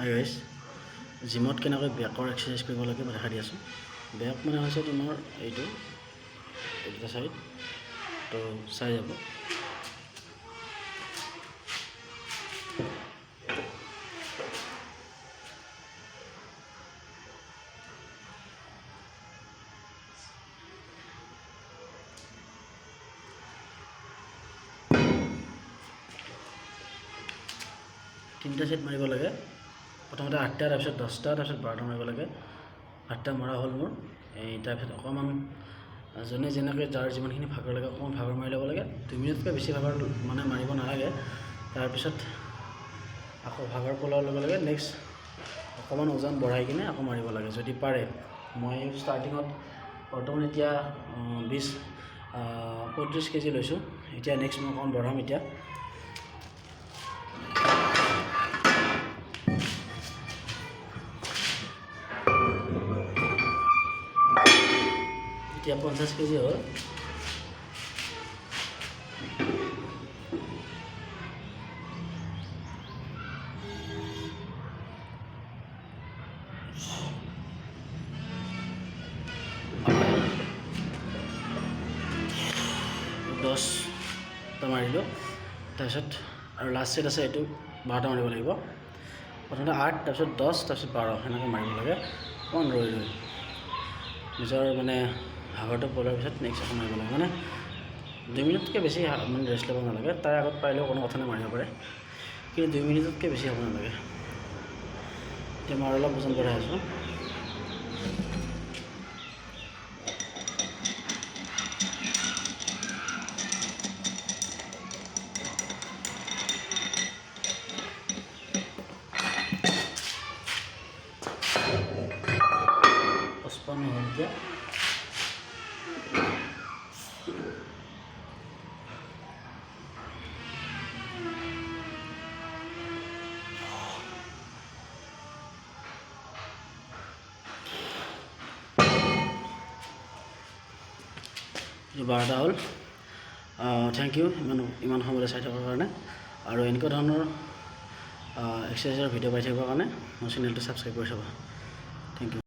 Hi guys, জিমত কেনেকৈ বেকৰ exercise কৰিব লাগে মই দেখা দি আছোঁ। বেক মানে হৈছে তোমাৰ এইটো দুটা চাইড, তো চাই যাব। তিনিটা সেট মাৰিব লাগে। প্ৰথমতে 8টা, তাৰপিছত 10টা, তাৰপিছত 12টা মাৰিব লাগে। 8টা মৰা হ'ল মোৰ। তাৰপিছত অকণমান যোনে যেনেকৈ যাৰ যিমানখিনি ভাগৰ লাগে অকণমান ভাগৰ মাৰি ল'ব লাগে। 2 মিনিটতকৈ বেছি ভাগৰ মানে মাৰিব নালাগে। তাৰপিছত আকৌ ভাগৰ পলোৱাৰ ল'ব লাগে। নেক্সট অকণমান ওজন বঢ়াই কিনে আকৌ মাৰিব লাগে যদি পাৰে। মই ষ্টাৰ্টিঙত বৰ্তমান এতিয়া 35 কেজি লৈছোঁ। এতিয়া নেক্সট মই অকণমান বঢ়াম। এতিয়া 50 কেজি হ'ল। দহটা মাৰিলোঁ। তাৰপিছত আৰু লাষ্ট ছেট আছে, এইটো 12টা মাৰিব লাগিব। প্ৰথমতে 8, তাৰপিছত 10, তাৰপিছত 12 সেনেকৈ মাৰিব লাগে। অকণমান ৰৈ নিজৰ মানে ভাগৰটো পলোৱাৰ পিছত নেক্সট আকৌ মাৰিব লাগে। মানে 2 মিনিটতকৈ বেছি মানে ৰেষ্ট ল'ব নালাগে। তাৰ আগত পাৰিলেও কোনো কথা নাই, মাৰিব পাৰে, কিন্তু 2 মিনিটতকৈ বেছি হ'ব নালাগে। এতিয়া মই অলপ ওজন বঢ়াই আছোঁ। হ'ল এতিয়া। এইটো 12টা হ'ল। থেংক ইউ ইমান সময়লৈ চাই থকাৰ কাৰণে। আৰু এনেকুৱা ধৰণৰ এক্সাৰচাইজৰ ভিডিঅ' পাই থাকিবৰ কাৰণে মোৰ চেনেলটো ছাবস্ক্ৰাইব কৰি থ'বা। Thank U.